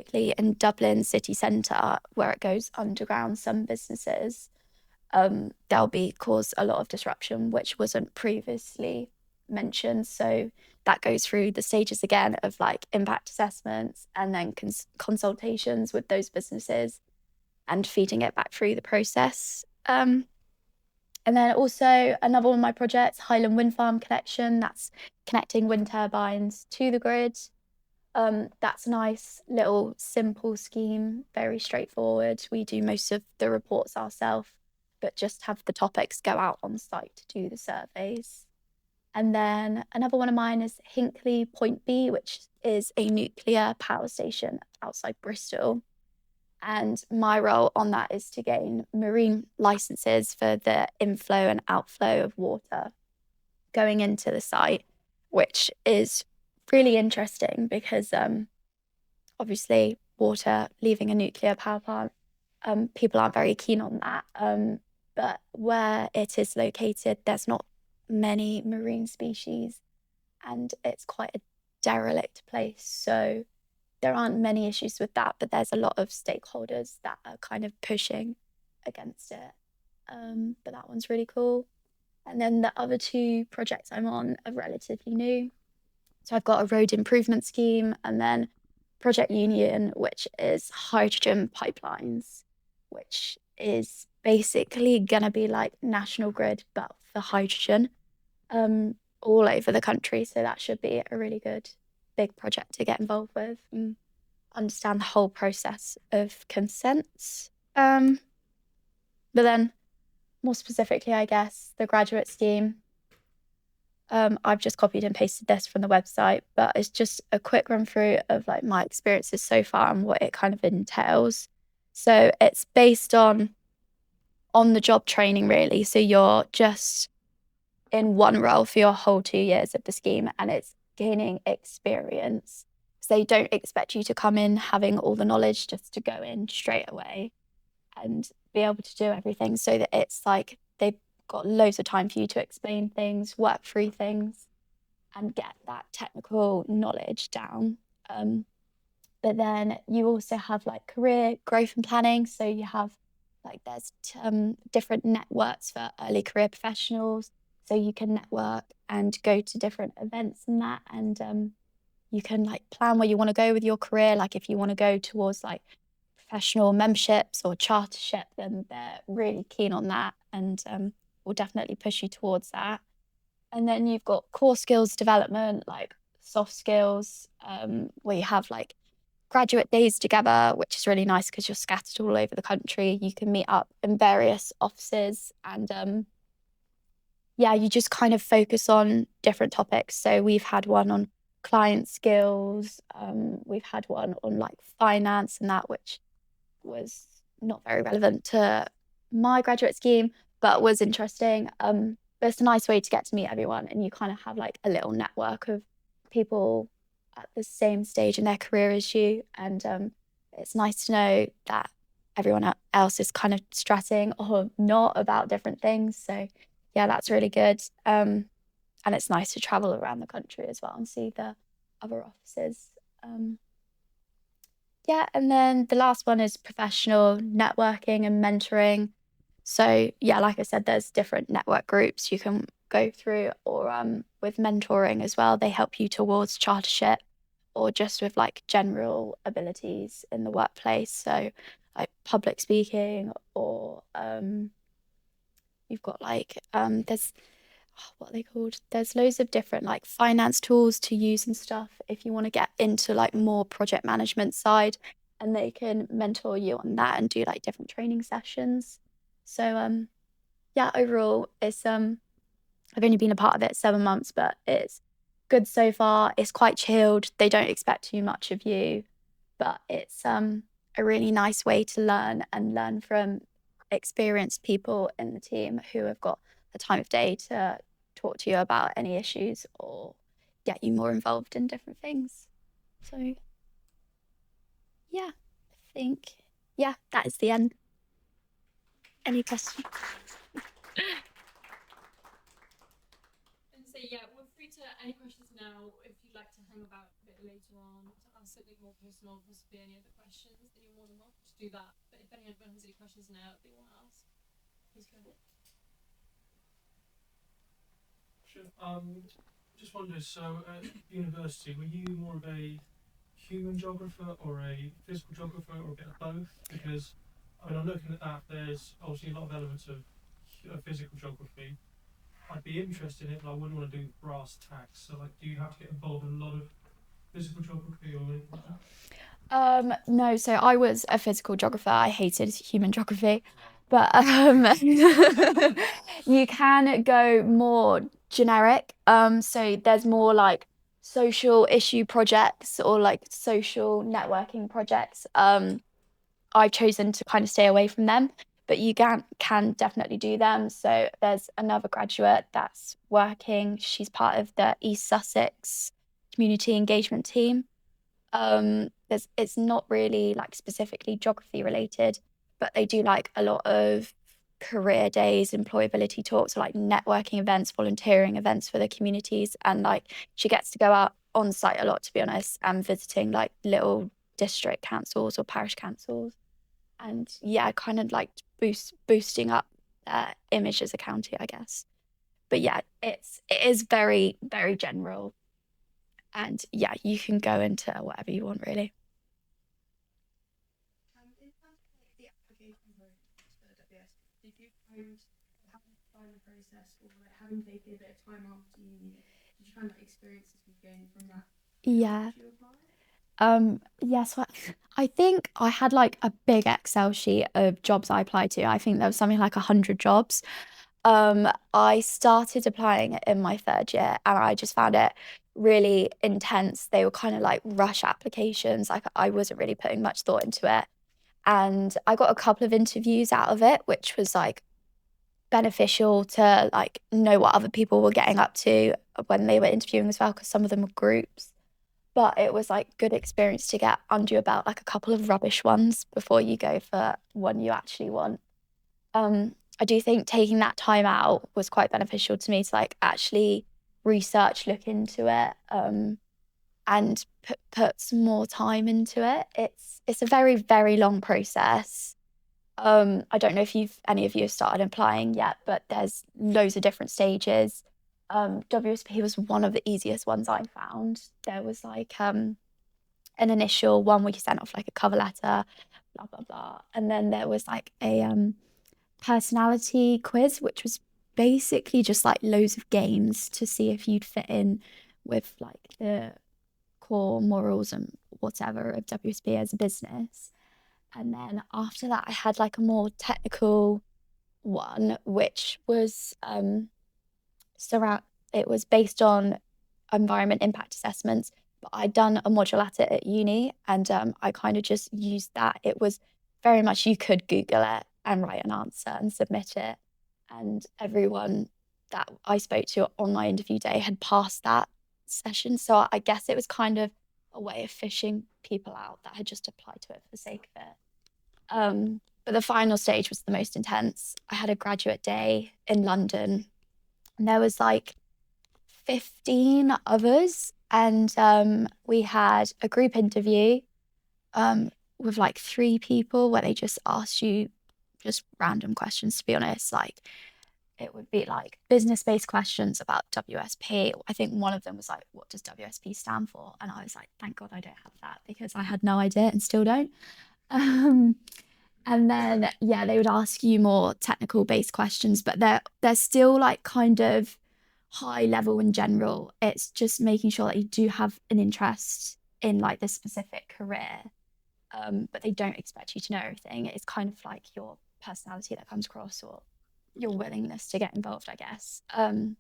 specifically in Dublin city centre, where it goes underground, some businesses, there'll be cause a lot of disruption, which wasn't previously mentioned. So that goes through the stages again of like impact assessments and then consultations with those businesses and feeding it back through the process. And then also another one of my projects, Highland Wind Farm Connection, that's connecting wind turbines to the grid. That's a nice little simple scheme, very straightforward. We do most of the reports ourselves, but just have the topics go out on site to do the surveys. And then another one of mine is Hinkley Point B, which is a nuclear power station outside Bristol. And my role on that is to gain marine licenses for the inflow and outflow of water going into the site, which is really interesting because obviously water leaving a nuclear power plant, people aren't very keen on that. But where it is located, there's not many marine species and it's quite a derelict place. So there aren't many issues with that, but there's a lot of stakeholders that are kind of pushing against it. But that one's really cool. And then the other two projects I'm on are relatively new. So I've got a road improvement scheme and then Project Union, which is hydrogen pipelines, which is basically gonna be like National Grid, but for hydrogen, all over the country. So that should be a really good big project to get involved with and understand the whole process of consents. But then more specifically, I guess, the graduate scheme. I've just copied and pasted this from the website, but it's just a quick run through of like my experiences so far and what it kind of entails. So it's based on the job training really. So you're just in one role for your whole 2 years of the scheme and it's gaining experience. So they don't expect you to come in having all the knowledge just to go in straight away and be able to do everything, so that it's like they've got loads of time for you to explain things, work through things, and get that technical knowledge down. But then you also have like career growth and planning. So you have like there's different networks for early career professionals. So you can network and go to different events and that, and you can like plan where you want to go with your career. Like if you want to go towards like professional memberships or chartership, then they're really keen on that and will definitely push you towards that. And then you've got core skills development, like soft skills, where you have like graduate days together, which is really nice because you're scattered all over the country. You can meet up in various offices and yeah, you just kind of focus on different topics. So we've had one on client skills, we've had one on like finance and that, which was not very relevant to my graduate scheme, but was interesting. But it's a nice way to get to meet everyone, and you kind of have like a little network of people at the same stage in their career as you. And it's nice to know that everyone else is kind of stressing or not about different things. So yeah, that's really good. And it's nice to travel around the country as well and see the other offices. Yeah, and then the last one is professional networking and mentoring. So yeah, like I said, there's different network groups you can go through, or with mentoring as well. They help you towards chartership or just with like general abilities in the workplace. So like public speaking, or you've got like there's what are they called? There's loads of different like finance tools to use and stuff if you want to get into like more project management side, and they can mentor you on that and do like different training sessions. So yeah, overall it's I've only been a part of it 7 months, but it's good so far. It's quite chilled. They don't expect too much of you, but it's a really nice way to learn and learn from experienced people in the team who have got the time of day to talk to you about any issues or get you more involved in different things. So yeah, I think yeah, that is the end. Any questions? And so yeah, we're free to any questions now if you'd like to hang about a bit later on to ask something more personal, possibly any other questions, then you're more than welcome to do that. But if anyone has any questions now that they want to ask, please go ahead. Sure. Just wondered, so at university, were you more of a human geographer or a physical geographer or a bit of both? Because I mean, I'm looking at that. There's obviously a lot of elements of physical geography. I'd be interested in it, but I wouldn't want to do brass tacks. So, like, do you have to get involved in a lot of physical geography or anything like that? No, so I was a physical geographer. I hated human geography, but you can go more generic. So there's more like social issue projects or like social networking projects. I've chosen to kind of stay away from them, but you can definitely do them. So there's another graduate that's working. She's part of the East Sussex community engagement team. There's it's not really like specifically geography related, but they do like a lot of career days, employability talks, or like networking events, volunteering events for the communities, and like she gets to go out on site a lot, to be honest, and visiting like little district councils or parish councils, and yeah, kind of like boosting up their image as a county, I guess. But yeah, it is very general, and yeah, you can go into whatever you want really. In terms of like the application process for the WSP, did you find having to find the process or like having taken a bit of time after uni, did you find that experiences you gained from that Yeah. helped you apply? Yes, well, I think I had like a big Excel sheet of jobs I applied to. I think there was something like 100 jobs. I started applying in my third year and I just found it really intense. They were kind of like rush applications. Like I wasn't really putting much thought into it. And I got a couple of interviews out of it, which was like beneficial to like know what other people were getting up to when they were interviewing as well, because some of them were groups. But it was like good experience to get under your belt, like a couple of rubbish ones before you go for one you actually want. I do think taking that time out was quite beneficial to me to like actually research, look into it, and put some more time into it. It's a very long process. I don't know if you've any of you have started applying yet, but there's loads of different stages. WSP was one of the easiest ones I found. There was like an initial one where you sent off like a cover letter, blah blah blah, and then there was like a personality quiz, which was basically just like loads of games to see if you'd fit in with like the core morals and whatever of WSP as a business. And then after that, I had like a more technical one, which was surround. It was based on environment impact assessments, but I'd done a module at it at uni, and I kind of just used that. It was very much you could Google it and write an answer and submit it, and everyone that I spoke to on my interview day had passed that session. So I guess it was kind of a way of fishing people out that had just applied to it for the sake of it. But the final stage was the most intense. I had a graduate day in London, and there was like 15 of us, and we had a group interview with like three people where they just asked you just random questions, to be honest. Like it would be like business-based questions about WSP. I think one of them was like, what does WSP stand for? And I was like, thank God I don't have that, because I had no idea and still don't. Um, and then yeah, they would ask you more technical based questions, but they're still like kind of high level in general. It's just making sure that you do have an interest in like this specific career. But they don't expect you to know everything. It's kind of like your personality that comes across or your willingness to get involved, I guess. But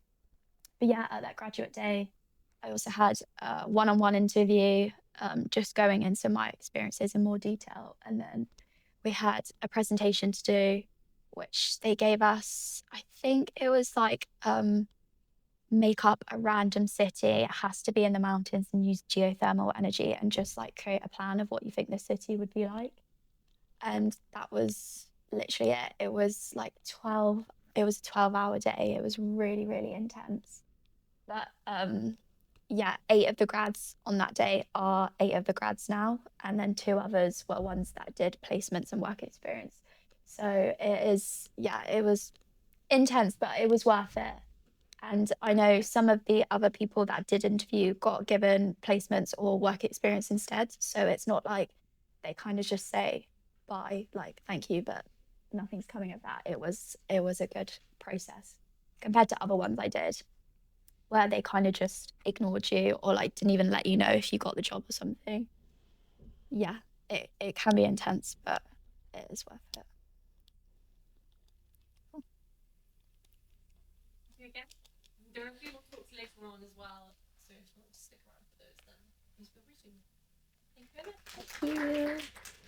yeah, at that graduate day, I also had a one-on-one interview, just going into my experiences in more detail, and then we had a presentation to do, which they gave us. I think it was like make up a random city. It has to be in the mountains and use geothermal energy and just like create a plan of what you think the city would be like. And that was literally it. It was like 12, it was a 12-hour day. It was really intense. But yeah, 8 of the grads on that day are 8 of the grads now, and then 2 others were ones that did placements and work experience. So it is, yeah, it was intense, but it was worth it. And I know some of the other people that did interview got given placements or work experience instead. So it's not like they kind of just say bye, like thank you, but nothing's coming of that. It was a good process compared to other ones I did where they kind of just ignored you or like didn't even let you know if you got the job or something. Yeah, it can be intense, but it is worth it. Again, there are a few more talks later on as well, so if you want to stick around for those, then please feel free to. Thank you very much. Thank you.